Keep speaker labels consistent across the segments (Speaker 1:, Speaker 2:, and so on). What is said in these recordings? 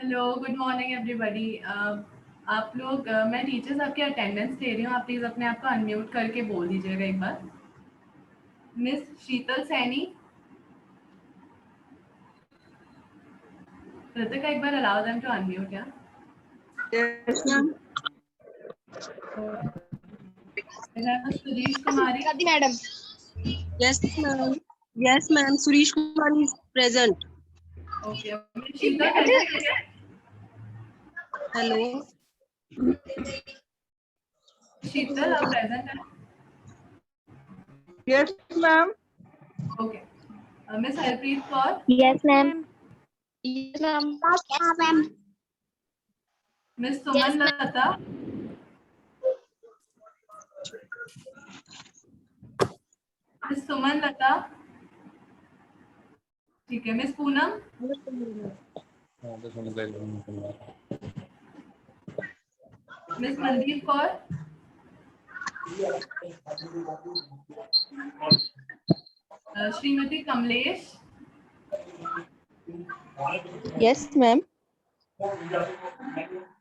Speaker 1: Hello, good morning everybody. आप लोग मैं टीचर्स आपकी अटेंडेंस ले रही हूँ। आप प्लीज़ अपने आप को अनम्यूट करके बोल दीजिएगा एक बार। मिस शीतल सैनी, कृतिका, एक बार अलाउ देम टू अनम्यूट। या
Speaker 2: Yes, ma'am.
Speaker 1: Suresh Kumari,
Speaker 3: madam.
Speaker 2: Yes, ma'am. Yes, ma'am. Suresh Kumar is present.
Speaker 1: Okay. Sheetal present है क्या?
Speaker 2: Hello.
Speaker 1: शीतल आप प्रेजेंट है?
Speaker 2: Yes, ma'am.
Speaker 1: Okay. Miss Harpreet Kaur,
Speaker 3: yes ma'am. Yes ma'am.
Speaker 1: Miss Suman Lata, miss Suman Lata, ठीक है। Miss Poonam, miss Mandeep Kaur, Shrimati Kamlesh,
Speaker 3: yes ma'am.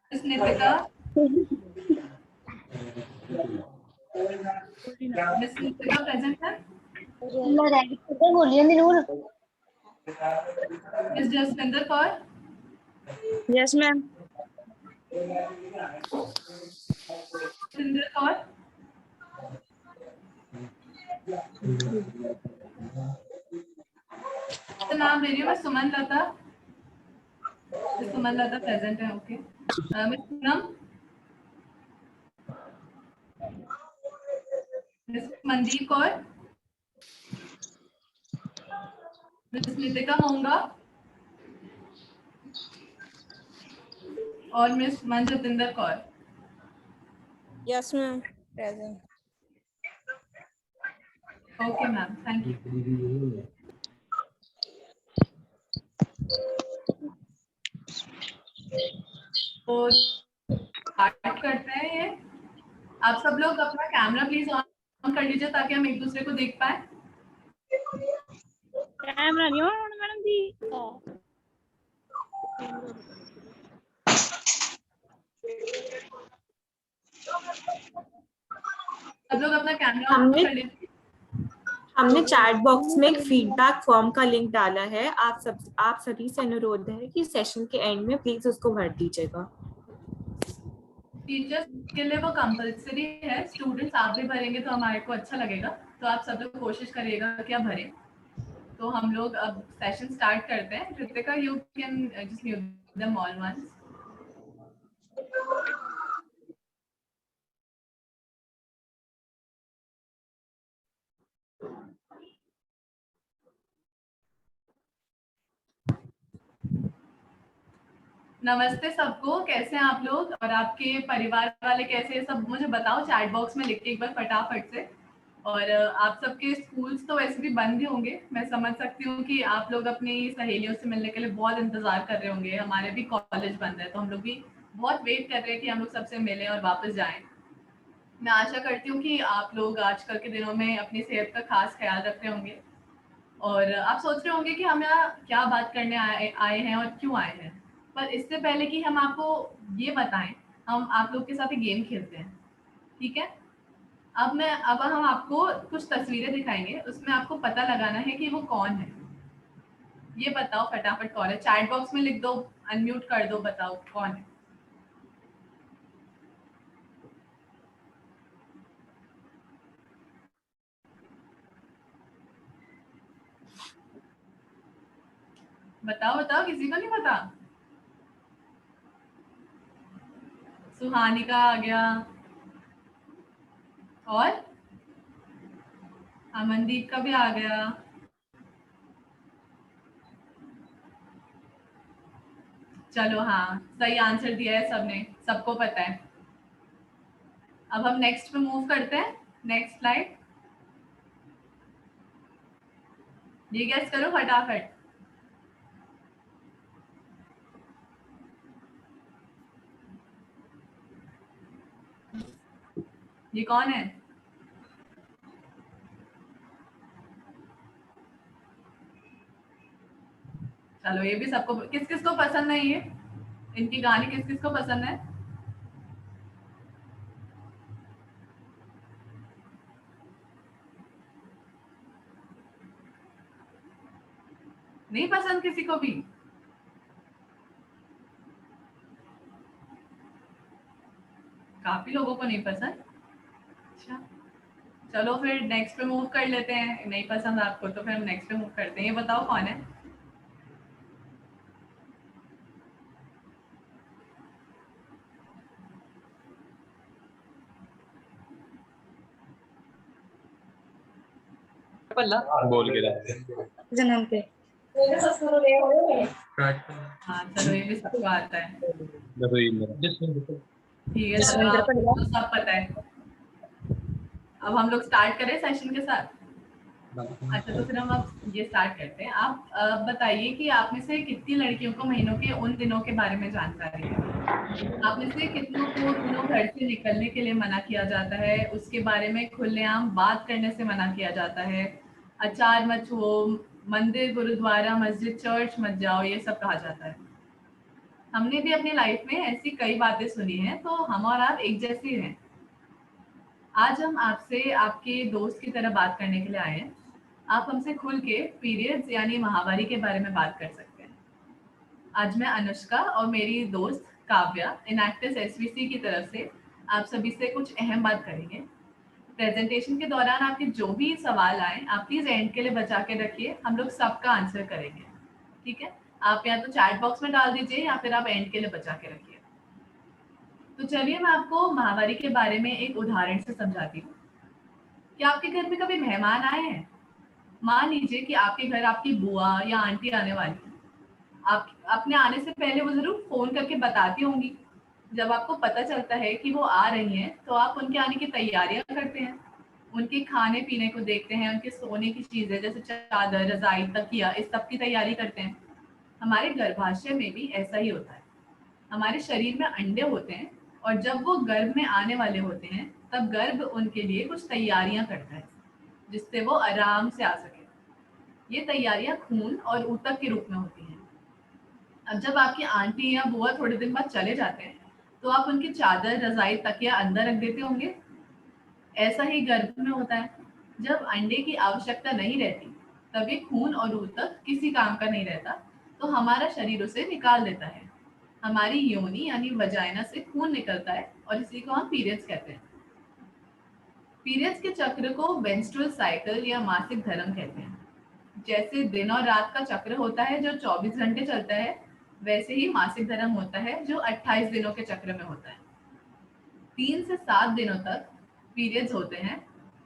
Speaker 1: Miss Nitika, miss Nitika present है?
Speaker 3: बोलिए Noor.
Speaker 1: Miss Jasvinder Kaur,
Speaker 2: Yes, ma'am.
Speaker 1: Jasvinder Kaur, तो नाम ले रही हूँ मैं। सुमन लता, मिस सुमन लता प्रेजेंट है। Okay. Miss Poonam, miss Mandeep Kaur, miss Nitika होंगा और miss Manjatinder Kaur.
Speaker 2: Yes, ma'am. Present.
Speaker 1: Okay ma'am, thank you. तो स्टार्ट करते हैं ये। आप सब लोग अपना कैमरा प्लीज ऑन कर लीजिए ताकि हम एक दूसरे को देख पाए।
Speaker 3: कैमरा नहीं ऑन मैडम जी।
Speaker 1: सब लोग अपना कैमरा ऑन कर लीजिए।
Speaker 4: हमने चैट बॉक्स में एक फीडबैक फॉर्म का लिंक डाला है। आप सभी से अनुरोध है कि सेशन के एंड में प्लीज उसको भर दीजिएगा।
Speaker 1: टीचर्स के लिए वो कंपलसरी है। स्टूडेंट्स आप भी भरेंगे तो हमारे को अच्छा लगेगा। तो आप सब लोग कोशिश करिएगा कि आप भरें। तो हम लोग अब सेशन स्टार्ट करते हैं। Kritika, you can just mute them all once. नमस्ते सबको, कैसे हैं आप लोग और आपके परिवार वाले कैसे हैं? सब मुझे बताओ चैट बॉक्स में लिख के एक बार फटाफट से। और आप सबके स्कूल्स तो वैसे भी बंद ही होंगे। मैं समझ सकती हूँ कि आप लोग अपनी सहेलियों से मिलने के लिए बहुत इंतजार कर रहे होंगे। हमारे भी कॉलेज बंद है तो हम लोग भी बहुत वेट कर रहे हैं कि हम लोग सबसे मिलें और वापस जाएं। मैं आशा करती हूँ कि आप लोग आजकल के दिनों में अपनी सेहत का खास ख्याल रख रहे होंगे। और आप सोच रहे होंगे कि हम यहाँ क्या बात करने आए हैं और क्यों आए हैं। पर इससे पहले कि हम आपको ये बताएं, हम आप लोग के साथ एक गेम खेलते हैं, ठीक है? अब हम आपको कुछ तस्वीरें दिखाएंगे, उसमें आपको पता लगाना है कि वो कौन है। ये बताओ फटाफट कौन है। चैट बॉक्स में लिख दो, अनम्यूट कर दो, बताओ कौन है। बताओ बताओ, किसी को नहीं पता? सुहानिका आ गया और अमनदीप का भी आ गया। चलो हाँ, सही आंसर दिया है सबने, सबको पता है। अब हम नेक्स्ट पे मूव करते हैं। Next slide. ये गेस करो फटाफट। ये कौन है? चलो ये भी सबको, किस किस को पसंद है ये? इनके गाने किस किस को पसंद है? नहीं पसंद किसी को भी? काफी लोगों को नहीं पसंद। अच्छा, चलो फिर नेक्स्ट पे मूव कर लेते हैं। नहीं पसंद आपको तो फिर हम नेक्स्ट पे मूव करते हैं। ये बताओ कौन है?
Speaker 5: बोल के रहे
Speaker 3: जन्म पे
Speaker 1: हाँ चलो, ये भी सबको आता है। ठीक है, चलो
Speaker 3: जसविंदर
Speaker 1: आपको
Speaker 3: पढ़वा।
Speaker 1: तो सब पता है। अब हम लोग स्टार्ट करें सेशन के साथ। अच्छा, तो फिर हम अब ये स्टार्ट करते हैं। आप बताइए कि आप में से कितनी लड़कियों को महीनों के उन दिनों के बारे में जानकारी है? आप में से कितनों को दिनों घर से निकलने के लिए मना किया जाता है, उसके बारे में खुलेआम बात करने से मना किया जाता है? अचार मत छुओ, मंदिर, गुरुद्वारा, मस्जिद, चर्च मत जाओ, ये सब कहा जाता है। हमने भी अपनी लाइफ में ऐसी कई बातें सुनी हैं, तो हम और आप एक जैसे ही हैं। आज हम आपसे आपके दोस्त की तरह बात करने के लिए आए हैं। आप हमसे खुल के पीरियड्स यानी माहवारी के बारे में बात कर सकते हैं। आज मैं अनुष्का और मेरी दोस्त काव्या इनएक्टिव एसवीसी की तरफ से आप सभी से कुछ अहम बात करेंगे। प्रेजेंटेशन के दौरान आपके जो भी सवाल आए आप प्लीज एंड के लिए बचा के रखिए, हम लोग सबका आंसर करेंगे। ठीक है, आप या तो चैट बॉक्स में डाल दीजिए या फिर आप एंड के लिए बचा के रखिए। तो चलिए मैं आपको माहवारी के बारे में एक उदाहरण से समझाती हूँ। क्या आपके घर में कभी मेहमान आए हैं? मान लीजिए कि आपके घर आपकी बुआ या आंटी आने वाली है। आप अपने आने से पहले वो जरूर फोन करके बताती होंगी। जब आपको पता चलता है कि वो आ रही हैं, तो आप उनके आने की तैयारियां करते हैं। उनके खाने पीने को देखते हैं, उनके सोने की चीजें जैसे चादर, रजाई, तकिया, इस सब की तैयारी करते हैं। हमारे गर्भाशय में भी ऐसा ही होता है। हमारे शरीर में अंडे होते हैं और जब वो गर्भ में आने वाले होते हैं तब गर्भ उनके लिए कुछ तैयारियां करता है जिससे वो आराम से आ सके। ये तैयारियां खून और ऊतक के रूप में होती हैं। अब जब आपकी आंटी या बुआ थोड़े दिन बाद चले जाते हैं तो आप उनकी चादर, रजाई, तकिया अंदर रख देते होंगे। ऐसा ही गर्भ में होता है। जब अंडे की आवश्यकता नहीं रहती तब ये खून और ऊतक किसी काम का नहीं रहता, तो हमारा शरीर उसे निकाल देता है। हमारी योनि यानी वजाइना से खून निकलता है और इसी को हम पीरियड्स कहते हैं। पीरियड्स के चक्र को मेंस्ट्रुअल साइकिल या मासिक धर्म कहते हैं। जैसे दिन और रात का चक्र होता है जो 24 घंटे चलता है, वैसे ही मासिक धर्म होता है जो 28 दिनों के चक्र में होता है। 3 से 7 दिनों तक पीरियड्स होते हैं,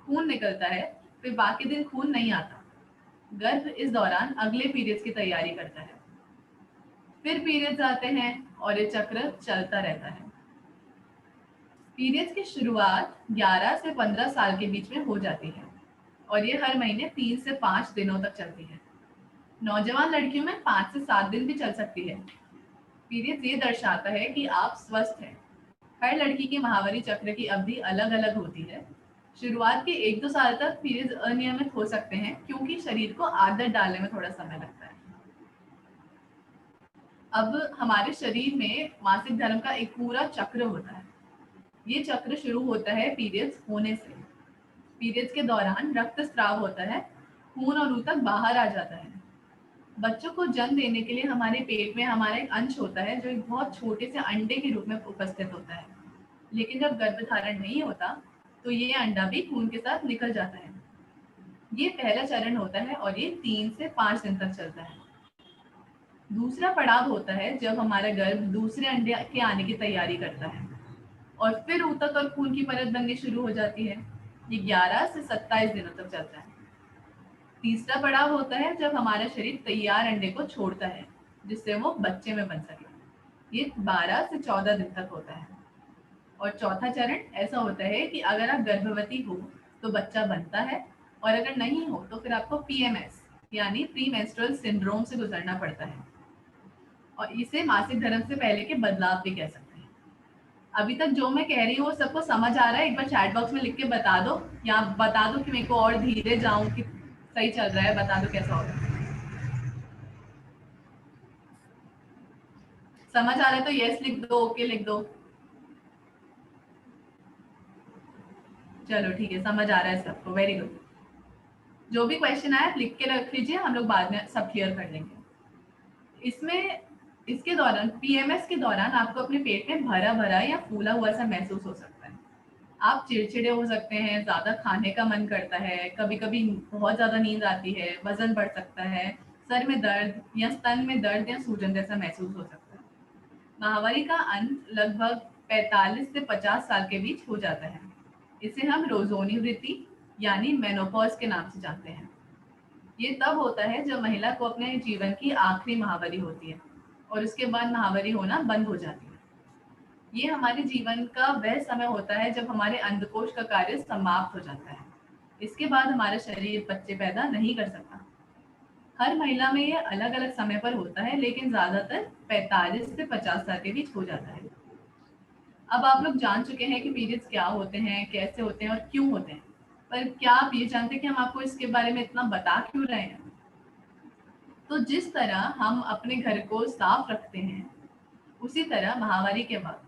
Speaker 1: खून निकलता है, फिर बाकी दिन खून नहीं आता। गर्भ इस दौरान अगले पीरियड्स की तैयारी करता है। फिर पीरियड्स आते हैं और ये चक्र चलता रहता है। पीरियड्स की शुरुआत 11 से 15 साल के बीच में हो जाती है और ये हर महीने 3 से 5 दिनों तक चलती है। नौजवान लड़कियों में 5 से 7 दिन भी चल सकती है। पीरियड्स ये दर्शाता है कि आप स्वस्थ हैं। हर लड़की की माहवारी चक्र की अवधि अलग अलग होती है। शुरुआत के 1-2 साल तक पीरियड्स अनियमित हो सकते हैं क्योंकि शरीर को आदत डालने में थोड़ा समय लगता है। अब हमारे शरीर में मासिक धर्म का एक पूरा चक्र होता है। ये चक्र शुरू होता है पीरियड्स होने से। पीरियड्स के दौरान रक्त स्राव होता है, खून और ऊतक बाहर आ जाता है। बच्चों को जन्म देने के लिए हमारे पेट में हमारा एक अंश होता है जो एक बहुत छोटे से अंडे के रूप में उपस्थित होता है। लेकिन जब गर्भधारण नहीं होता तो ये अंडा भी खून के साथ निकल जाता है। ये पहला चरण होता है और ये 3 से 5 दिन तक चलता है। दूसरा पड़ाव होता है जब हमारा गर्भ दूसरे अंडे के आने की तैयारी करता है और फिर ऊतक और खून की परत बननी शुरू हो जाती है। ये 11 से 27 दिनों तक चलता है। तीसरा पड़ाव होता है जब हमारा शरीर तैयार अंडे को छोड़ता है जिससे वो बच्चे में बन सके। ये 12 से 14 दिन तक होता है। और चौथा चरण ऐसा होता है कि अगर आप गर्भवती हो तो बच्चा बनता है और अगर नहीं हो तो फिर आपको पीएमएस यानी प्री मेंस्ट्रुअल सिंड्रोम से गुजरना पड़ता है और इसे मासिक धर्म से पहले के बदलाव भी कह सकते हैं। अभी तक जो मैं कह रही हूँ वो सबको समझ आ रहा है? एक बार चैट बॉक्स में लिख के बता दो या बता दो कि मेरे को और धीरे जाऊं कि सही चल रहा है। बता दो कैसा होगा। समझ आ रहा है तो यस लिख दो, ओके लिख दो। चलो ठीक है, समझ आ रहा है सबको, वेरी गुड। जो भी क्वेश्चन आए आप लिख के रख लीजिए, हम लोग बाद में सब क्लियर कर लेंगे। इसमें इसके दौरान पीएमएस के दौरान आपको अपने पेट में भरा भरा या फूला हुआ सा महसूस हो सकता है। आप चिड़चिड़े हो सकते हैं, ज़्यादा खाने का मन करता है, कभी कभी बहुत ज़्यादा नींद आती है, वजन बढ़ सकता है, सर में दर्द या स्तन में दर्द या सूजन जैसा महसूस हो सकता है। माहवारी का अंत लगभग 45 से 50 साल के बीच हो जाता है। इसे हम रोजोनी वृत्ति यानी मेनोपॉज के नाम से जानते हैं। ये तब होता है जब महिला को अपने जीवन की आखिरी माहवारी होती है और उसके बाद माहवारी होना बंद हो जाती है। ये हमारे जीवन का वह समय होता है जब हमारे अंडकोश का कार्य समाप्त हो जाता है। इसके बाद हमारा शरीर बच्चे पैदा नहीं कर सकता। हर महिला में ये अलग अलग समय पर होता है, लेकिन ज्यादातर 45 से 50 साल के बीच हो जाता है। अब आप लोग जान चुके हैं कि पीरियड्स क्या होते हैं, कैसे होते हैं और क्यों होते हैं, पर क्या आप ये जानते हैं कि हम आपको इसके बारे में इतना बता क्यों रहे हैं? तो जिस तरह हम अपने घर को साफ रखते हैं, उसी तरह माहवारी के वक्त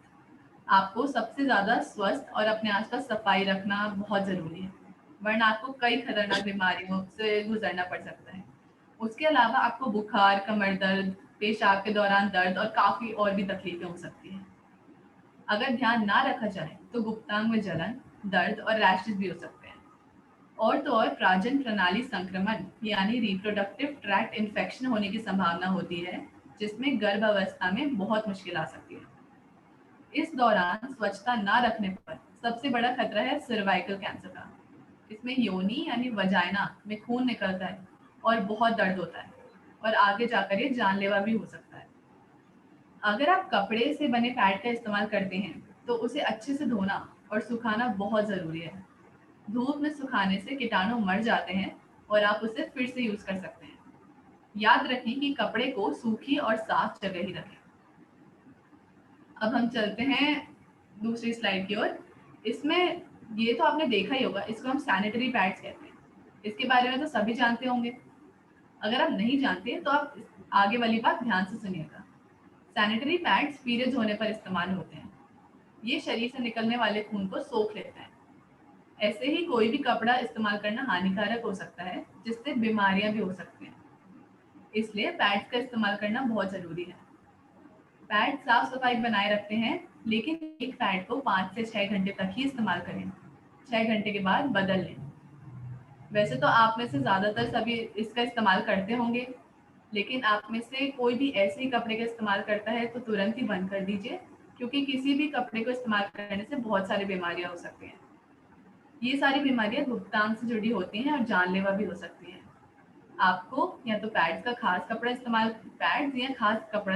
Speaker 1: आपको सबसे ज्यादा स्वस्थ और अपने आसपास सफाई रखना बहुत जरूरी है, वरना आपको कई खतरनाक बीमारियों से गुजरना पड़ सकता है। उसके अलावा आपको बुखार, कमर दर्द, पेशाब के दौरान दर्द और काफी और भी तकलीफें हो सकती हैं। अगर ध्यान ना रखा जाए तो गुप्तांग में जलन, दर्द और रैशेस भी हो सकते हैं। और तो और प्राजन प्रणाली संक्रमण यानी रिप्रोडक्टिव ट्रैक्ट इन्फेक्शन होने की संभावना होती है, जिसमें गर्भावस्था में बहुत मुश्किल आ सकती है। इस दौरान स्वच्छता ना रखने पर सबसे बड़ा खतरा है सर्वाइकल कैंसर का। इसमें योनि यानी वजाइना में खून निकलता है और बहुत दर्द होता है और आगे जाकर ये जानलेवा भी हो सकता है। अगर आप कपड़े से बने पैड का इस्तेमाल करते हैं तो उसे अच्छे से धोना और सुखाना बहुत ज़रूरी है। धूप में सुखाने से कीटाणु मर जाते हैं और आप उसे फिर से यूज कर सकते हैं। याद रखें कि कपड़े को सूखी और साफ जगह ही रखें। अब हम चलते हैं दूसरी स्लाइड की ओर। इसमें ये तो आपने देखा ही होगा, इसको हम सैनिटरी पैड्स कहते हैं। इसके बारे में तो सभी जानते होंगे। अगर आप नहीं जानते तो आप आगे वाली बात ध्यान से सुनिएगा। सैनिटरी पैड्स पीरियड्स होने पर इस्तेमाल होते हैं। ये शरीर से निकलने वाले खून को सोख लेते हैं। ऐसे ही कोई भी कपड़ा इस्तेमाल करना हानिकारक हो सकता है, जिससे बीमारियां भी हो सकती हैं। इसलिए पैड्स का इस्तेमाल करना बहुत ज़रूरी है। पैड साफ सफाई बनाए रखते हैं, लेकिन एक पैड को 5 से 6 घंटे तक ही इस्तेमाल करें। 6 घंटे के बाद बदल लें। वैसे तो आप में से ज़्यादातर सभी इसका इस्तेमाल करते होंगे, लेकिन आप में से कोई भी ऐसे ही कपड़े का इस्तेमाल करता है तो तुरंत ही बंद कर दीजिए, क्योंकि किसी भी कपड़े को इस्तेमाल करने से बहुत सारी बीमारियां हो सकती हैं। ये सारी बीमारियां गुप्तांग से जुड़ी होती हैं और जानलेवा भी हो सकती हैं। आपको या तो पैड्स का खास कपड़ा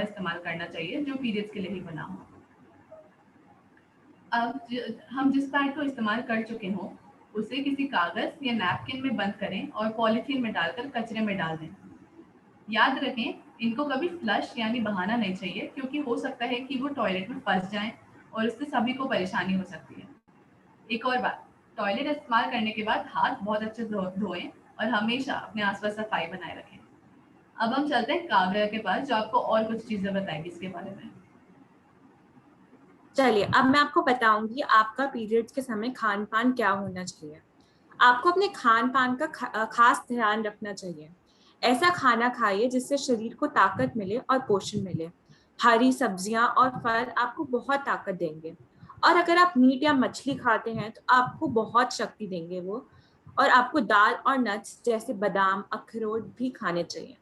Speaker 1: इस्तेमाल करना चाहिए जो पीरियड्स के लिए ही बना हो। अब हम जिस पैड को इस्तेमाल कर चुके हों उसे किसी कागज या नैपकिन में बंद करें और पॉलीथीन में डालकर कचरे में डाल दें। याद रखें, इनको कभी फ्लश यानी बहाना नहीं चाहिए, क्योंकि हो सकता है कि वो टॉयलेट में फंस जाएं और इससे सभी को परेशानी हो सकती है। एक और बात, टॉयलेट इस्तेमाल करने के बाद हाथ बहुत अच्छे धोएं और हमेशा अपने आसपास सफाई बनाए रखें। अब हम चलते हैं काव्या के पास, जो आपको और कुछ चीजें बताएगी इसके बारे में।
Speaker 4: चलिए, अब मैं आपको बताऊंगी आपका पीरियड्स के समय खान पान क्या होना चाहिए। आपको अपने खान पान का खास ध्यान रखना चाहिए। ऐसा खाना खाइए जिससे शरीर को ताकत मिले और पोषण मिले। हरी सब्जियां और फल आपको बहुत ताकत देंगे, और अगर आप मीट या मछली खाते हैं तो आपको बहुत शक्ति देंगे वो। और आपको दाल और नट्स जैसे बादाम, अखरोट भी खाने चाहिए।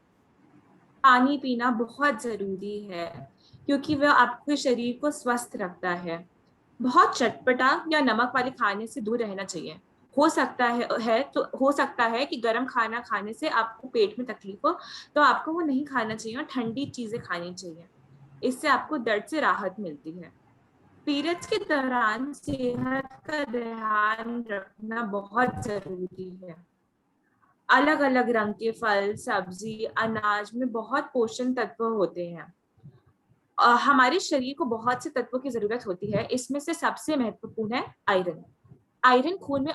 Speaker 4: पानी पीना बहुत जरूरी है, क्योंकि वह आपके शरीर को स्वस्थ रखता है। बहुत चटपटा या नमक वाले खाने से दूर रहना चाहिए। हो सकता है कि गर्म खाना खाने से आपको पेट में तकलीफ हो, तो आपको वो नहीं खाना चाहिए और ठंडी चीजें खानी चाहिए। इससे आपको दर्द से राहत मिलती है। पीरियड्स के दौरान सेहत का ध्यान रखना बहुत जरूरी है। अलग अलग रंग के फल, सब्जी, अनाज में बहुत पोषण तत्व होते हैं। हमारे शरीर को बहुत से तत्वों की जरूरत होती है। इसमें से सबसे महत्वपूर्ण है आयरन। आयरन खून में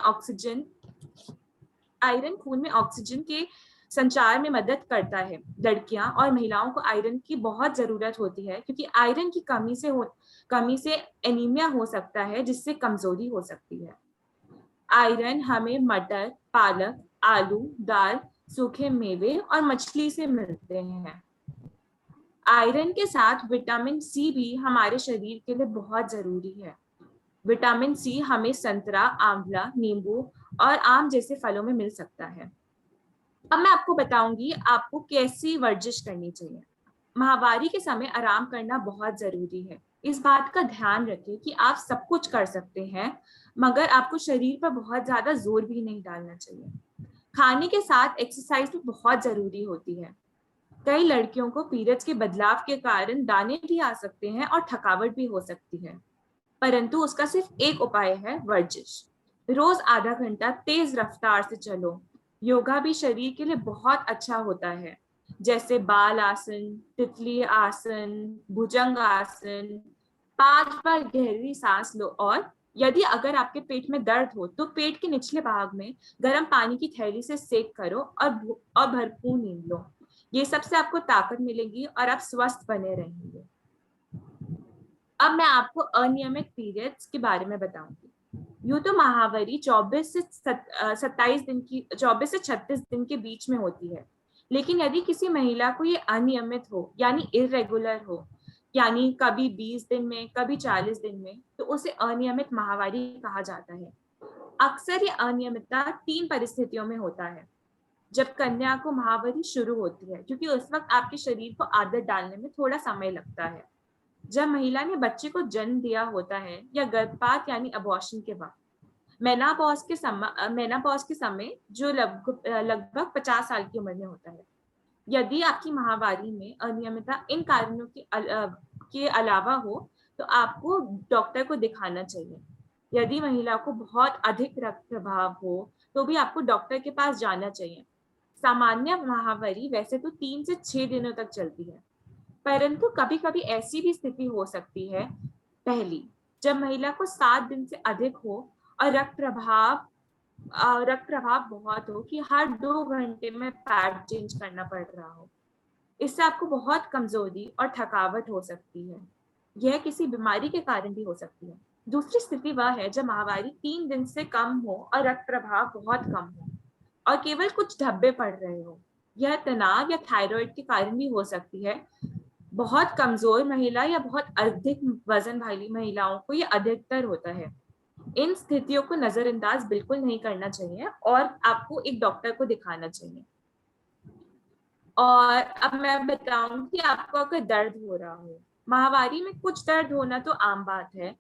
Speaker 4: ऑक्सीजन के संचार में मदद करता है। लड़कियां और महिलाओं को आयरन की बहुत जरूरत होती है, क्योंकि आयरन की कमी से एनीमिया हो सकता है, जिससे कमजोरी हो सकती है। आयरन हमें मटर, पालक, आलू, दाल, सूखे मेवे और मछली से मिलते हैं। आयरन के साथ विटामिन सी भी हमारे शरीर के लिए बहुत जरूरी है। विटामिन सी हमें संतरा, आंवला, नींबू और आम जैसे फलों में मिल सकता है। अब मैं आपको बताऊंगी आपको कैसी वर्जिश करनी चाहिए। माहवारी के समय आराम करना बहुत जरूरी है। इस बात का ध्यान रखें कि आप सब कुछ कर सकते हैं, मगर आपको शरीर पर बहुत ज्यादा जोर भी नहीं डालना चाहिए। खाने के साथ एक्सरसाइज भी बहुत जरूरी होती है। कई लड़कियों को पीरियड्स के बदलाव के कारण दाने भी आ सकते हैं और थकावट भी हो सकती है, परंतु उसका सिर्फ एक उपाय है, वर्जिश। रोज आधा घंटा तेज रफ्तार से चलो। योगा भी शरीर के लिए बहुत अच्छा होता है, जैसे बाल आसन, तितली आसन, भुजंग आसन। 5 बार गहरी सांस लो, और यदि अगर आपके पेट में दर्द हो तो पेट के निचले भाग में गर्म पानी की थैली से सेक करो और भरपूर नींद लो। ये सबसे आपको ताकत मिलेगी और आप स्वस्थ बने रहेंगे। अब मैं आपको अनियमित पीरियड्स के बारे में बताऊंगी। यूं तो माहवारी 24 से 36 दिन के बीच में होती है, लेकिन यदि किसी महिला को ये अनियमित हो, यानी इरेगुलर हो, यानी कभी 20 दिन में, कभी 40 दिन में, तो उसे अनियमित माहवारी कहा जाता है। अक्सर ये अनियमितता 3 परिस्थितियों में होता है। जब कन्या को माहवारी शुरू होती है, क्योंकि उस वक्त आपके शरीर को आदत डालने में थोड़ा समय लगता है। जब महिला ने बच्चे को जन्म दिया होता है, या गर्भपात यानी अबॉर्शन के बाद। मेनापॉज के समय जो लगभग 50 साल की उम्र में होता है। यदि आपकी माहवारी में अनियमितता इन कारणों के अलावा हो, तो आपको डॉक्टर को दिखाना चाहिए। यदि महिला को बहुत अधिक रक्त प्रभाव हो, तो भी आपको डॉक्टर के पास जाना चाहिए। सामान्य माहवारी वैसे तो 3 से 6 दिनों तक चलती है, परंतु कभी कभी ऐसी भी स्थिति हो सकती है, पहली, जब महिला को 7 दिन से अधिक हो और रक्त प्रभाव बहुत हो कि हर 2 घंटे में पैड चेंज करना पड़ रहा हो। इससे आपको बहुत कमजोरी और थकावट हो सकती है। यह किसी बीमारी के कारण भी हो सकती है। दूसरी स्थिति वह है जब माहवारी 3 दिन से कम हो और रक्त प्रभाव बहुत कम हो और केवल कुछ धब्बे पड़ रहे हो। यह तनाव या थायराइड के कारण भी हो सकती है। बहुत कमजोर महिला या बहुत अधिक वजन वाली महिलाओं को यह अधिकतर होता है। इन स्थितियों को नजरअंदाज बिल्कुल नहीं करना चाहिए और आपको एक डॉक्टर को दिखाना चाहिए। और अब मैं बताऊं कि आपको अगर दर्द हो रहा हो, माहवारी में कुछ दर्द होना तो आम बात है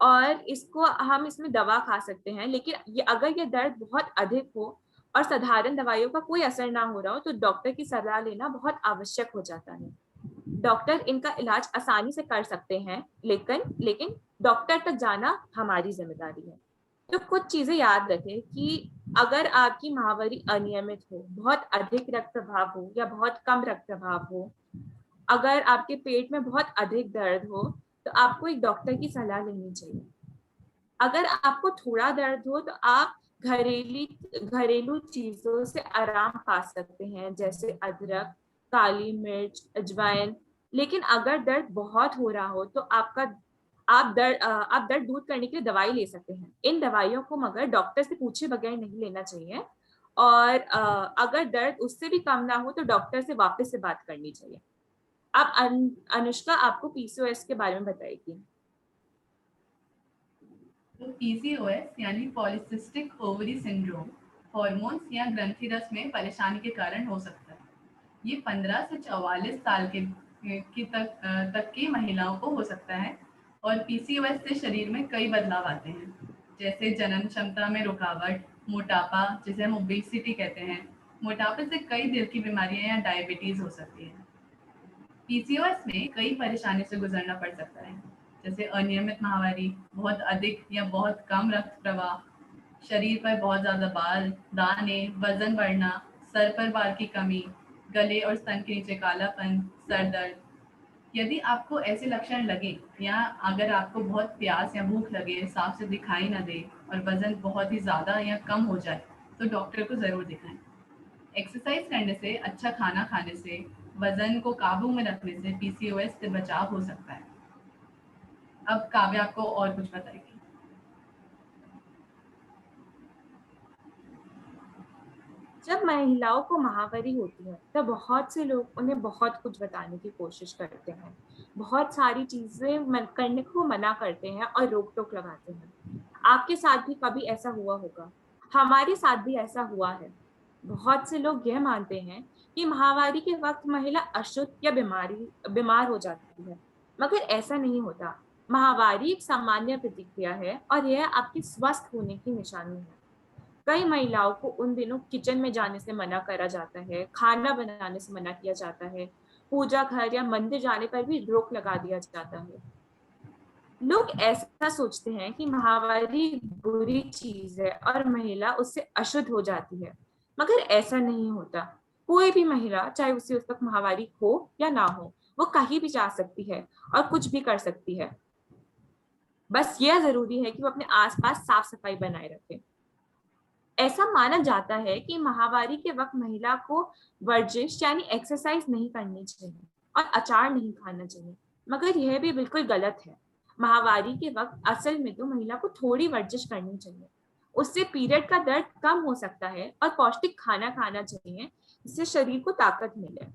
Speaker 4: और इसमें दवा खा सकते हैं, लेकिन अगर ये दर्द बहुत अधिक हो और साधारण दवाइयों का कोई असर ना हो रहा हो, तो डॉक्टर की सलाह लेना बहुत आवश्यक हो जाता है। डॉक्टर इनका इलाज आसानी से कर सकते हैं, लेकिन डॉक्टर तक जाना हमारी जिम्मेदारी है। तो कुछ चीजें याद रखें कि अगर आपकी माहवारी अनियमित हो, बहुत अधिक रक्त प्रभाव हो या बहुत कम रक्त प्रभाव हो, अगर आपके पेट में बहुत अधिक दर्द हो, तो आपको एक डॉक्टर की सलाह लेनी चाहिए। अगर आपको थोड़ा दर्द हो तो आप घरेलू चीजों से आराम पा सकते हैं, जैसे अदरक, काली मिर्च, अजवाइन। लेकिन अगर दर्द बहुत हो रहा हो तो आप दर्द दूर करने के लिए दवाई ले सकते हैं। इन दवाइयों को मगर डॉक्टर से पूछे बगैर नहीं लेना चाहिए, और अगर दर्द उससे भी कम ना हो तो डॉक्टर से वापस से बात करनी चाहिए। अब अनुष्का आपको पीसीओएस के बारे में बताएगी।
Speaker 1: तो पीसीओएस यानी पॉलीसिस्टिक ओवरी सिंड्रोम हार्मोन्स या ग्रंथि रस में परेशानी के कारण हो सकता है। ये 15 से 44 साल तक की महिलाओं को हो सकता है और पीसीओएस से शरीर में कई बदलाव आते हैं, जैसे जनन क्षमता में रुकावट, मोटापा जिसे हम ओबेसिटी कहते हैं। मोटापे से कई दिल की बीमारियां या डायबिटीज हो सकती है। पीसीओएस में कई परेशानी से गुजरना पड़ सकता है, जैसे अनियमित माहवारी, बहुत अधिक या बहुत कम रक्त प्रवाह, शरीर पर बहुत ज़्यादा बाल, दाने, वजन बढ़ना, सर पर बाल की कमी, गले और स्तन के नीचे कालापन, सर दर्द। यदि आपको ऐसे लक्षण लगे या अगर आपको बहुत प्यास या भूख लगे, साफ से दिखाई ना दे और वजन बहुत ही ज़्यादा या कम हो जाए, तो डॉक्टर को ज़रूर दिखाएं। एक्सरसाइज करने से, अच्छा खाना खाने से, वजन को काबू में रखने से पीसीओएस से बचाव हो सकता है। अब काव्य आपको और कुछ बताएगी।
Speaker 4: जब महिलाओं को महावारी होती है तब बहुत से लोग उन्हें बहुत कुछ बताने की कोशिश करते हैं, बहुत सारी चीजें करने को मना करते हैं और रोक टोक लगाते हैं। आपके साथ भी कभी ऐसा हुआ होगा, हमारे साथ भी ऐसा हुआ है। बहुत से लोग यह मानते हैं कि महावारी के वक्त महिला अशुद्ध या बीमार हो जाती है, मगर ऐसा नहीं होता। महावारी एक सामान्य प्रतिक्रिया है और यह आपके स्वस्थ होने की निशानी है। कई महिलाओं को उन दिनों किचन में जाने से मना करा जाता है, खाना बनाने से मना किया जाता है, पूजा घर या मंदिर जाने पर भी रोक लगा दिया जाता है। लोग ऐसा सोचते हैं कि महावारी बुरी चीज है और महिला उससे अशुद्ध हो जाती है, मगर ऐसा नहीं होता। कोई भी महिला, चाहे उसे उस वक्त महावारी हो या ना हो, वो कहीं भी जा सकती है और कुछ भी कर सकती है। बस यह जरूरी है कि वो अपने आसपास साफ सफाई बनाए रखे। ऐसा माना जाता है कि महावारी के वक्त महिला को वर्जिश यानी एक्सरसाइज नहीं करनी चाहिए और अचार नहीं खाना चाहिए, मगर यह भी बिल्कुल गलत है। महावारी के वक्त असल में तो महिला को थोड़ी वर्जिश करनी चाहिए, उससे पीरियड का दर्द कम हो सकता है और पौष्टिक खाना खाना चाहिए जिससे शरीर को ताकत मिले।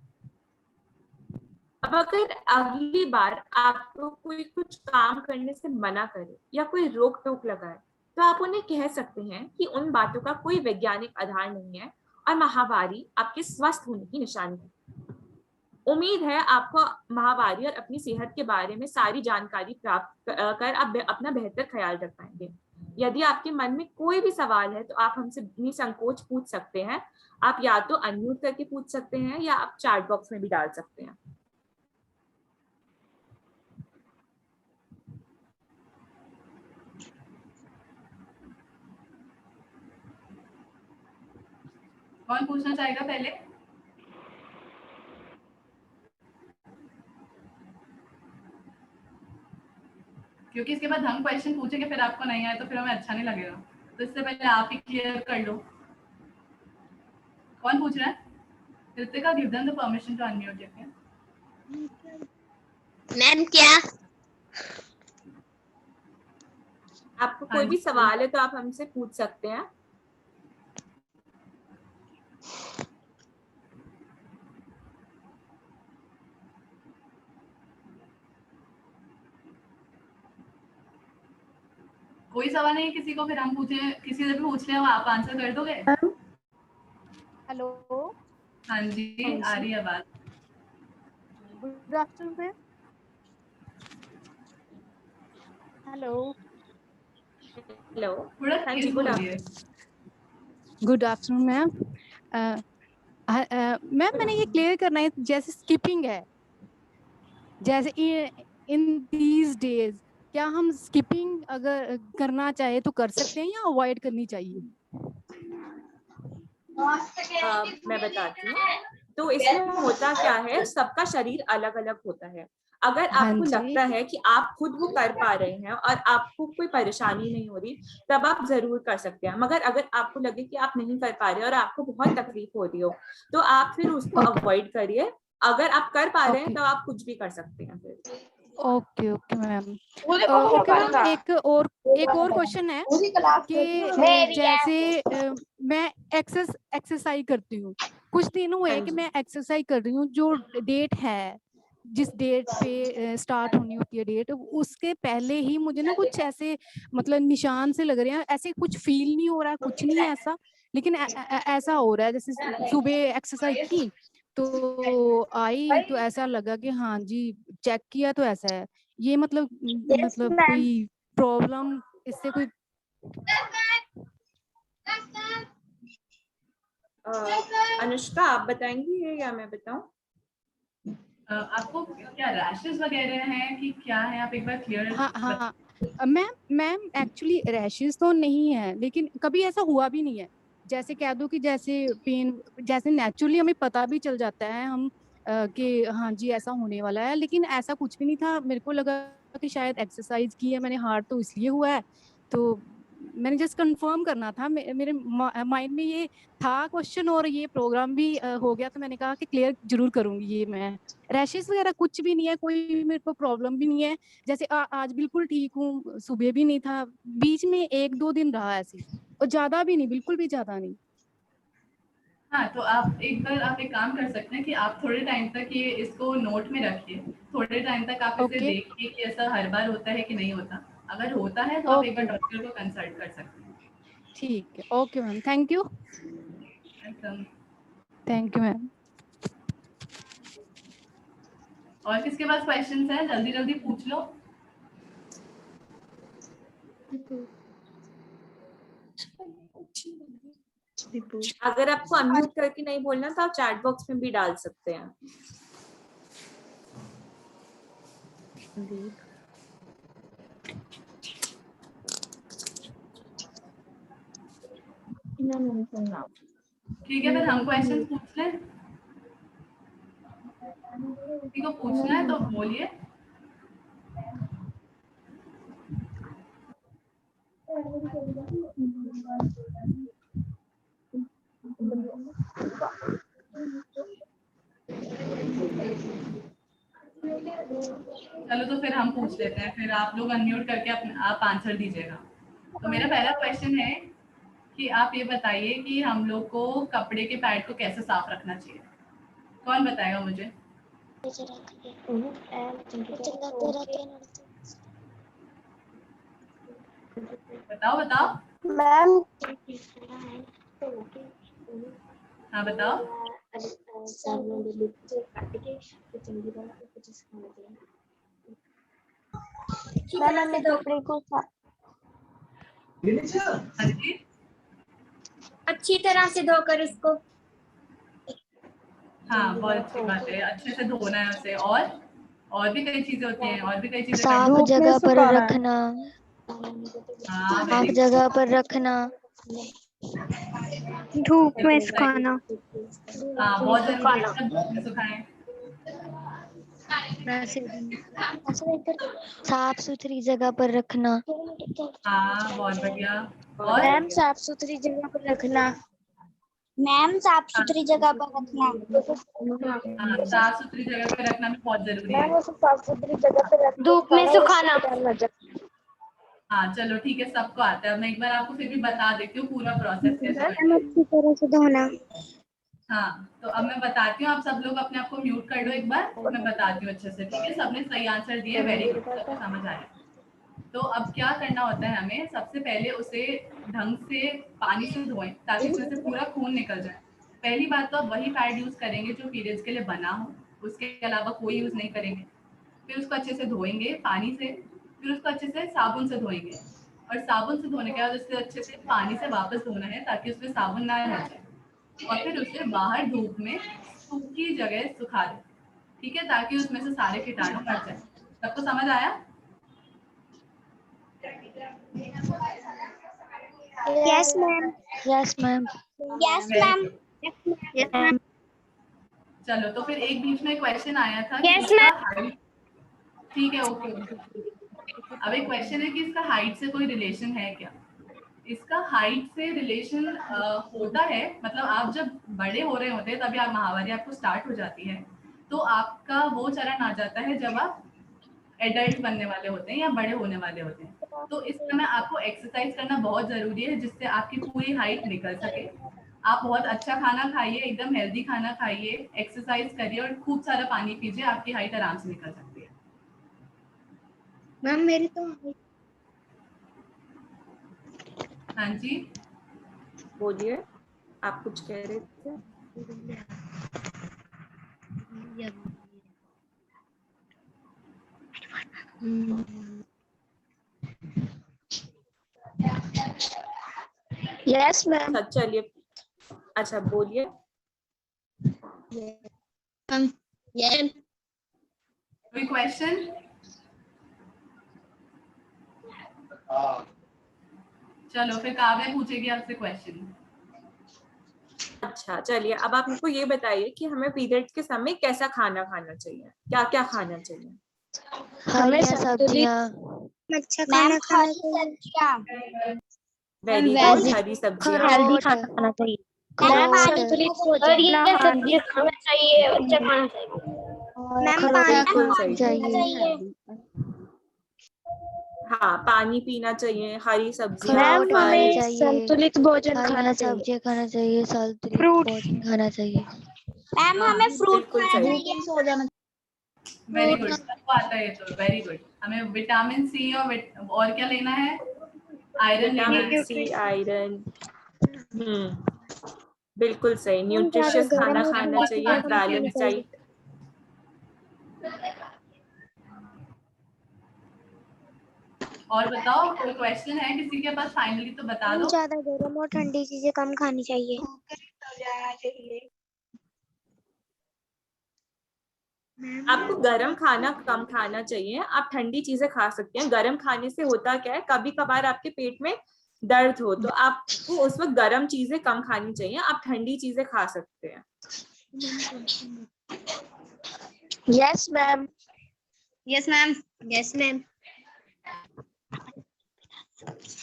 Speaker 4: अब अगर अगली बार आपको कोई कुछ काम करने से मना करे या कोई रोक टोक लगाए तो आप उन्हें कह सकते हैं कि उन बातों का कोई वैज्ञानिक आधार नहीं है और महावारी आपके स्वस्थ होने की निशानी है। उम्मीद है आपको महावारी और अपनी सेहत के बारे में सारी जानकारी प्राप्त कर आप अपना बेहतर ख्याल रख पाएंगे। यदि आपके मन में कोई भी सवाल है तो आप हमसे निसंकोच पूछ सकते हैं। आप या तो अनम्यूट करके पूछ सकते हैं या आप चैट बॉक्स में भी डाल सकते हैं।
Speaker 1: कौन पूछना चाहेगा पहले? क्योंकि इसके बाद हम क्वेश्चन पूछेंगे, फिर आपको नहीं आए तो फिर हमें अच्छा नहीं लगेगा, तो इससे पहले आप ही क्लियर कर लो। कौन पूछ रहा है? Ritika, give them the permission to unmute your.
Speaker 3: Ma'am क्या?
Speaker 4: आपको कोई भी सवाल है तो आप हमसे पूछ सकते हैं।
Speaker 1: कोई सवाल नहीं है किसी को, फिर हम पूछे, किसी से भी पूछ ले, आप आंसर कर दोगे?
Speaker 5: हेलो।
Speaker 1: हाँ जी, आ रही है बात।
Speaker 5: Good afternoon ma'am. Hello.
Speaker 4: Hello.
Speaker 1: थोड़ा
Speaker 4: हाँ जी,
Speaker 1: तेज बोलिए।
Speaker 5: Good afternoon ma'am. मैम मैंने ये क्लियर करना है, जैसे स्किपिंग है, जैसे इन दीज डेज क्या हम स्किपिंग अगर करना चाहे तो कर सकते हैं या अवॉइड करनी चाहिए?
Speaker 4: मैं बताती हूँ। तो इसमें होता क्या है, सबका शरीर अलग अलग होता है। अगर आपको लगता है कि आप खुद वो कर पा रहे हैं और आपको कोई परेशानी नहीं हो रही, तब आप जरूर कर सकते हैं। मगर अगर आपको लगे कि आप नहीं कर पा रहे और आपको बहुत तकलीफ हो रही हो तो आप फिर उसको अवॉइड करिए। अगर आप कर पा रहे हैं तो आप कुछ भी कर सकते हैं फिर।
Speaker 5: Okay okay ma'am. Okay ma'am, एक और क्वेश्चन है कि जैसे मैं एक्सरसाइज करती हूँ, कुछ दिन हुए कि मैं एक्सरसाइज कर रही हूँ, जो डेट है, जिस डेट पे स्टार्ट होनी होती है डेट, उसके पहले ही मुझे ना कुछ ऐसे मतलब निशान से लग रहे हैं, ऐसे कुछ फील नहीं हो रहा है, कुछ नहीं है ऐसा, लेकिन ऐसा हो रहा है जैसे सुबह एक्सरसाइज की तो आई तो ऐसा लगा कि हाँ जी, चेक किया तो ऐसा है। ये मतलब कोई प्रॉब्लम इससे कोई?
Speaker 4: अनुष्का, आप बताएंगी या मैं बताऊं?
Speaker 1: आपको क्या रैशेस वगैरह हैं कि क्या है, आप एक बार क्लियर?
Speaker 5: हाँ मैम एक्चुअली रैशेस तो नहीं है, लेकिन कभी ऐसा हुआ भी नहीं है। जैसे कह दो कि जैसे पेन, जैसे नेचुरली हमें पता भी चल जाता है हम कि हाँ जी ऐसा होने वाला है, लेकिन ऐसा कुछ भी नहीं था। मेरे को लगा कि शायद एक्सरसाइज की है मैंने, हार्ड तो इसलिए हुआ है, तो मैंने जस्ट कंफर्म करना था, मेरे माइंड में ये था क्वेश्चन और ये प्रोग्राम भी हो गया, तो मैंने कहा कि क्लियर जरूर करूंगी ये मैं। रैशेस वगैरह कुछ भी नहीं है, कोई मेरे को प्रॉब्लम भी नहीं है, जैसे आज बिल्कुल ठीक हूँ, सुबह भी नहीं था, बीच में 1-2 दिन रहा ऐसे, और ज्यादा भी नहीं, बिल्कुल भी ज्यादा नहीं।
Speaker 1: हाँ, तो आप एक काम कर सकते हैं कि आप थोड़े टाइम तक ये इसको नोट में रखिए, थोड़े टाइम तक आप इसे
Speaker 5: Okay.
Speaker 1: देखिए कि ऐसा हर बार होता है कि नहीं होता। अगर होता है तो आप एक बार
Speaker 5: Okay.
Speaker 1: डॉक्टर को कंसल्ट कर सकते हैं।
Speaker 5: ठीक है, okay ma'am, thank you.
Speaker 1: Welcome.
Speaker 5: Thank you ma'am.
Speaker 1: और किसके पास क्वेश्चंस हैं? जल्दी जल्दी पूछ लो।
Speaker 4: अगर आपको अनम्यूट करके नहीं बोलना तो आप चैट बॉक्स में भी डाल सकते हैं।
Speaker 1: ठीक है, फिर हम क्वेश्चन पूछ लें। किसी को पूछना है तो बोलिए। चलो तो फिर हम पूछ लेते हैं, फिर आप लोग अनम्यूट करके आप आंसर दीजिएगा। तो मेरा पहला क्वेश्चन है कि आप ये बताइए कि हम लोग को कपड़े के पैड को कैसे साफ रखना चाहिए। कौन बताएगा मुझे? बताओ बताओ।
Speaker 3: मैम
Speaker 1: हाँ बताओ।
Speaker 3: मैंने कपड़े को
Speaker 1: हाँ जी,
Speaker 3: अच्छी तरह से धोकर इसको
Speaker 1: हाँ बहुत अच्छी बात है, अच्छे से धोना है उसे। और भी कई चीजें होती हैं, और भी कई चीजें
Speaker 3: साफ
Speaker 1: करनी
Speaker 3: जगह पर रखना,
Speaker 1: होती हैं। हाँ
Speaker 3: साफ
Speaker 1: very
Speaker 3: जगह पर रखना, धूप में
Speaker 1: good.
Speaker 3: सुखाना।
Speaker 1: हाँ बहुत जरूरी है, सब धूप में सुखाएं।
Speaker 3: साफ सुथरी जगह पर रखना।
Speaker 1: हाँ बहुत बढ़िया। और
Speaker 3: मैम साफ सुथरी जगह पर रखना। मैम साफ सुथरी जगह पर रखना।
Speaker 1: हाँ साफ सुथरी जगह पे रखना भी बहुत जरूरी है।
Speaker 3: साफ सुथरी जगह पर रखना। धूप में सुखाना।
Speaker 1: हाँ चलो ठीक है, सबको आता है। मैं एक बार आपको फिर भी बता देती हूँ पूरा प्रोसेस कैसे करना है।
Speaker 3: अच्छी तरह से धोना।
Speaker 1: हाँ तो अब मैं बताती हूँ, आप सब लोग अपने आप को म्यूट कर लो एक बार, मैं बताती हूँ अच्छे से। ठीक है, सबने सही आंसर दिए, वेरी गुड, सबको समझ आया। तो अब क्या करना होता है हमें, सबसे पहले उसे ढंग से पानी से धोएं ताकि उसमें से पूरा खून निकल जाए। पहली बात तो आप वही पैड यूज करेंगे जो पीरियड्स के लिए बना हो, उसके अलावा कोई यूज नहीं करेंगे। फिर उसको अच्छे से धोएंगे पानी से, फिर उसको अच्छे से साबुन से धोएंगे, और साबुन से धोने के बाद उससे अच्छे से पानी से वापस धोना है ताकि उसमें साबुन ना रह जाए। और फिर उसे बाहर धूप में सूखी जगह सुखा दें, ठीक है, ताकि उसमें से सारे कीटाणु मर जाए। सबको समझ आया?
Speaker 3: Yes ma'am. Yes ma'am. Yes ma'am. Yes ma'am.
Speaker 1: चलो तो फिर एक बीच में क्वेश्चन आया था कि
Speaker 3: Yes,
Speaker 1: इसका हाइट, ठीक है ओके। अब एक क्वेश्चन है कि इसका हाइट से कोई रिलेशन है क्या। इसका हाइट से रिलेशन होता है, मतलब आप जब बड़े हो रहे होते हैं तभी आप महावारी आपको स्टार्ट हो जाती है, तो आपका वो चरण आ जाता है जब आप एडल्ट बनने वाले होते हैं या बड़े होने वाले होते हैं। तो इस समय आपको एक्सरसाइज करना बहुत जरूरी है जिससे आपकी पूरी हाइट निकल सके। आप बहुत अच्छा खाना खाइए, एकदम हेल्दी खाना खाइए, एक्सरसाइज करिए और खूब सारा पानी पीजिए, आपकी हाइट आराम से निकल सकती है।
Speaker 3: मैम मेरी तो
Speaker 1: हाँ जी
Speaker 4: बोलिए, आप कुछ कह रहे थे।
Speaker 3: Yes ma'am.
Speaker 4: अच्छा चलिए, अच्छा बोलिए।
Speaker 1: कोई क्वेश्चन? चलो फिर काव्या पूछेगी आपसे क्वेश्चन।
Speaker 4: अच्छा चलिए, अब आप हमको ये बताइए कि हमें पीरियड्स के समय कैसा खाना खाना चाहिए, क्या क्या खाना चाहिए।
Speaker 3: हमें सब्जियां, अच्छा खाना खाना चाहिए।
Speaker 4: वेरी
Speaker 3: veg,
Speaker 4: गुड, हरी सब्जियां।
Speaker 3: हेल्दी खाना खाना चाहिए।
Speaker 6: और ये सब्जी खाना चाहिए, अच्छा खाना चाहिए।
Speaker 3: मैम
Speaker 4: बिल्कुल सही।
Speaker 3: चाहिए।
Speaker 4: हाँ, पानी पीना चाहिए, हरी सब्जियां,
Speaker 3: मैम हमें
Speaker 4: फल।
Speaker 6: संतुलित भोजन खाना चाहिए।
Speaker 3: सब्जियां खाना चाहिए, संतुलित भोजन खाना चाहिए।
Speaker 6: मैम
Speaker 4: हाँ,
Speaker 6: हमें फ्रूट
Speaker 4: बिल्कुल
Speaker 6: खाना
Speaker 4: सही।
Speaker 6: चाहिए।
Speaker 1: वेरी गुड, सबको आता है ये तो, वेरी गुड। हमें विटामिन सी और क्या लेना है? आयरन लेना
Speaker 4: विटामिन
Speaker 1: है।
Speaker 4: सी, आयरन। बिल्कुल सही। न्यूट्रिशियस खाना खाना चाहिए, बैलेंस डाइट।
Speaker 1: और बताओ, कोई क्वेश्चन है किसी के पास? फाइनली तो बता दो।
Speaker 3: ज्यादा गर्म और ठंडी चीजें कम खानी चाहिए।
Speaker 4: आपको गरम खाना कम खाना चाहिए, आप ठंडी चीजें खा सकते हैं। गरम खाने से होता क्या है, कभी कभार आपके पेट में दर्द हो तो आपको उस वक्त गरम चीजें कम खानी चाहिए, आप ठंडी चीजें खा सकते हैं।
Speaker 6: Yes ma'am. Yes ma'am. Yes ma'am.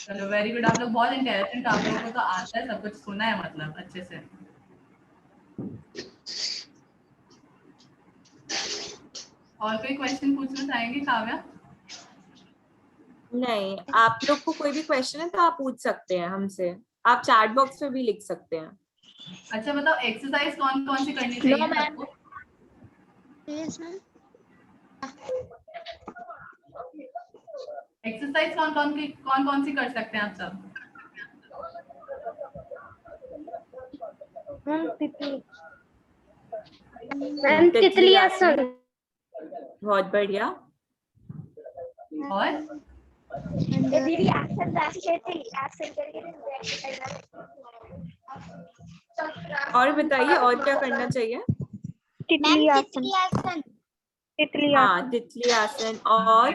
Speaker 1: चलो वेरी गुड, आप लोग बहुत इंटेलिजेंट, आप लोगों को तो आता है सब कुछ, सुना है मतलब अच्छे से। और कोई क्वेश्चन पूछना चाहेंगे काव्या?
Speaker 4: नहीं, आप लोग को कोई भी क्वेश्चन है तो आप पूछ सकते हैं हमसे, आप चैट बॉक्स में भी लिख सकते हैं।
Speaker 1: अच्छा बताओ, एक्सरसाइज कौन कौन सी करनी चाहिए सबको? एक्सरसाइज कौन कौन सी कर सकते हैं आप सब?
Speaker 6: मैम तितली आसन।
Speaker 4: बहुत बढ़िया।
Speaker 1: और
Speaker 6: दीदी आसन
Speaker 4: और बताइए, और क्या करना चाहिए?
Speaker 3: तितली आसन।
Speaker 4: हाँ, तितली आसन। और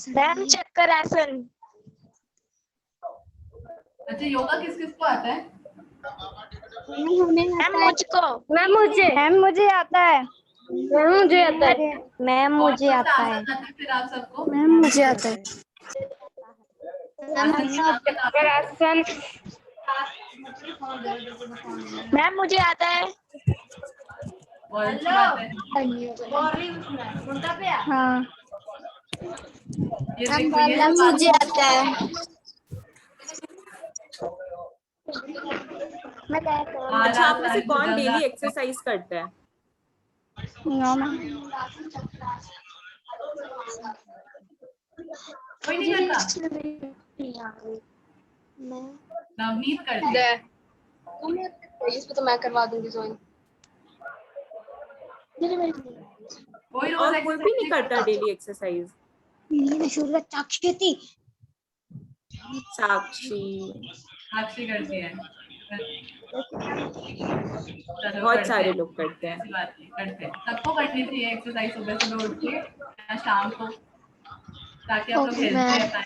Speaker 6: मैम चक्कर आसन।
Speaker 1: अच्छा, योगा किस किस को आता है?
Speaker 6: मैम मुझको। मैम मुझे आता है। मैम मुझे आता है।
Speaker 3: मैम मुझे
Speaker 1: कौन-कौन सा
Speaker 3: आता है।
Speaker 1: आसन आता है फिर आप सबको?
Speaker 6: मैम मुझे आता है।
Speaker 1: आसन के नाम बताओ।
Speaker 6: चक्कर आसन। मैम मुझे आता है।
Speaker 1: बहुत अच्छी बात है।
Speaker 6: हाँ
Speaker 1: ये देखो, ये सब
Speaker 6: मुझे
Speaker 1: बात
Speaker 6: आता है।
Speaker 4: अच्छा, आप में से कौन डेली एक्सरसाइज करता है?
Speaker 1: कोई नहीं करता? नवनीत करती है।
Speaker 6: इसमें तो मैं करवा दूंगी ज्वाइन।
Speaker 1: कोई रोज
Speaker 4: और कोई भी नहीं
Speaker 1: एक्सरसाइज
Speaker 4: करता डेली एक्सरसाइज? साक्षी।
Speaker 1: साक्षी करती है। चलो,
Speaker 4: बहुत
Speaker 1: करते
Speaker 4: सारे
Speaker 1: हैं।
Speaker 4: लोग करते हैं।
Speaker 1: ऐसी बात नहीं, करते हैं, सबको करनी चाहिए एक्सरसाइज सुबह सुबह उठ के या शाम को, ताकि आप लोग
Speaker 3: Okay,
Speaker 1: हेल्दी रह
Speaker 3: ma'am.
Speaker 1: पाए।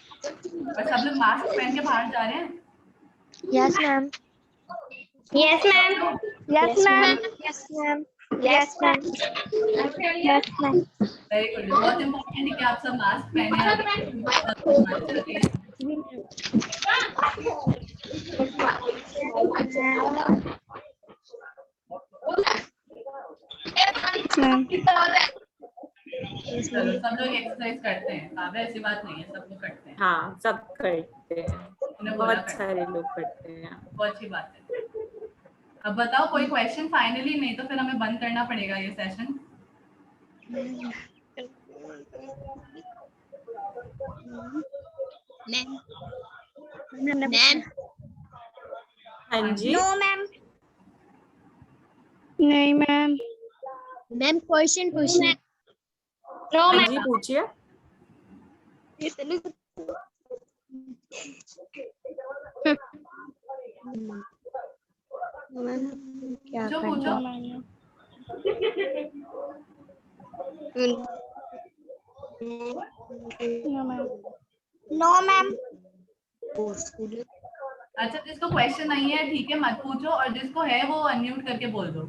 Speaker 1: और सब लोग मास्क पहन के बाहर जा रहे हैं?
Speaker 3: Yes, ma'am.
Speaker 6: Yes ma'am. Yes ma'am.
Speaker 3: Yes, ma'am.
Speaker 6: Yes ma'am.
Speaker 3: Yes, ma'am.
Speaker 1: Very good, बहुत इम्पोर्टेंट है कि आप सब मास्क पहने अभी, सब बीमारी चल रही है। चलो, सब लोग एक्सरसाइज करते हैं काव्या, ऐसी बात नहीं है, सब लोग करते हैं।
Speaker 4: हाँ, सब करते हैं,
Speaker 1: उन्हें बोला
Speaker 4: बहुत
Speaker 1: करते
Speaker 4: सारे लोग करते हैं।
Speaker 1: हैं, बहुत अच्छी बात है। अब बताओ कोई क्वेश्चन फाइनली, नहीं तो फिर हमें बंद करना पड़ेगा ये सेशन।
Speaker 6: मैम।
Speaker 4: हाँ जी।
Speaker 6: No ma'am.
Speaker 5: नहीं मैम।
Speaker 6: मैम क्वेश्चन पूछना। नो
Speaker 4: हाँ
Speaker 6: मैम।
Speaker 4: जी, पूछिए।
Speaker 1: जो पूछो।
Speaker 6: No ma'am.
Speaker 1: अच्छा, जिसको क्वेश्चन नहीं है ठीक है, मत पूछो, और जिसको है वो अनम्यूट करके बोल दो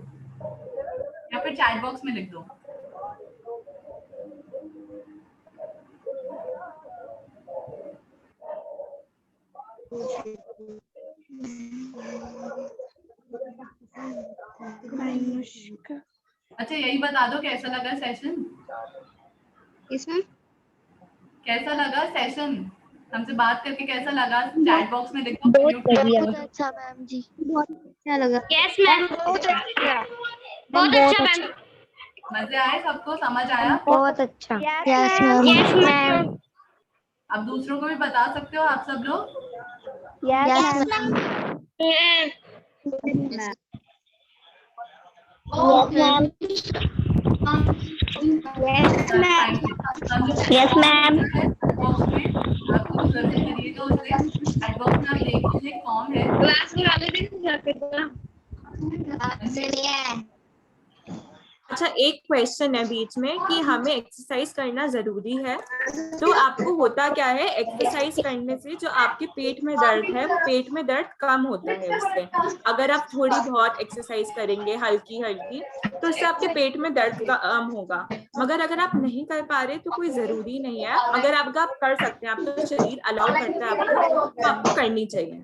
Speaker 1: या फिर चैट बॉक्स में लिख दो। अच्छा यही बता दो कैसा लगा सेशन,
Speaker 3: इसमें
Speaker 1: कैसा लगा सेशन, हमसे बात करके कैसा लगा, चैट बॉक्स में देखो।
Speaker 3: बहुत अच्छा मैम जी, बहुत अच्छा लगा।
Speaker 6: यस मैम, बहुत अच्छा, बहुत अच्छा मैम,
Speaker 1: मजे आए सबको, समझ आया?
Speaker 3: बहुत अच्छा। Yes ma'am.
Speaker 6: यस मैम,
Speaker 1: अब दूसरों को भी बता सकते हो आप सब लोग।
Speaker 3: Yes ma'am.
Speaker 6: Yes ma'am,
Speaker 1: box में आपको जरूर करिएगा, उससे चैट बॉक्स में आप देख लीजिए फॉर्म है।
Speaker 6: क्लास में वाले दिन जाके
Speaker 4: अच्छा एक क्वेश्चन है बीच में कि हमें एक्सरसाइज करना जरूरी है, तो आपको होता क्या है, एक्सरसाइज करने से जो आपके पेट में दर्द है वो पेट में दर्द कम होता है उससे। अगर आप थोड़ी बहुत एक्सरसाइज करेंगे हल्की हल्की तो इससे आपके पेट में दर्द कम होगा। मगर अगर आप नहीं कर पा रहे तो कोई जरूरी नहीं है, अगर आप कर सकते हैं, आपका शरीर अलाउ करता है आपको, तो आपको करनी चाहिए।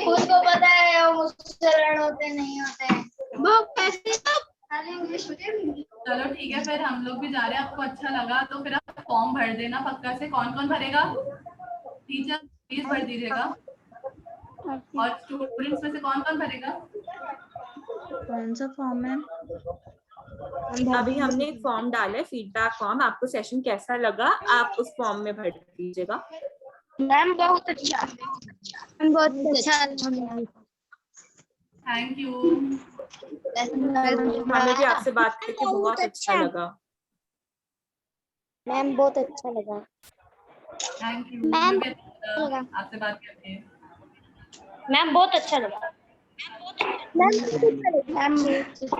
Speaker 6: उसको पता है वो मुझसे लड़ होते नहीं होते हैं वो कैसे इंग्लिश में।
Speaker 1: चलो ठीक है, फिर हम लोग भी जा रहे हैं। आपको अच्छा लगा तो फिर आप फॉर्म भर देना पक्का से। कौन कौन भरेगा? टीचर प्लीज भर दीजिएगा। और स्टूडेंट्स में से कौन कौन भरेगा?
Speaker 2: कौन सा फॉर्म है?
Speaker 4: अभी हमने एक फॉर्म डाला है, फीडबैक फॉर्म। आपको सेशन कैसा लगा आप उस फॉर्म में भर दीजिएगा।
Speaker 6: मैम बहुत अच्छा,
Speaker 3: बहुत अच्छा।
Speaker 1: Thank you.
Speaker 4: हमें भी आपसे बात करके बहुत अच्छा लगा।
Speaker 3: मैम बहुत अच्छा लगा।
Speaker 1: Thank you.
Speaker 3: मैम
Speaker 1: आपसे बात करके
Speaker 6: मैम बहुत अच्छा लगा।
Speaker 3: मैम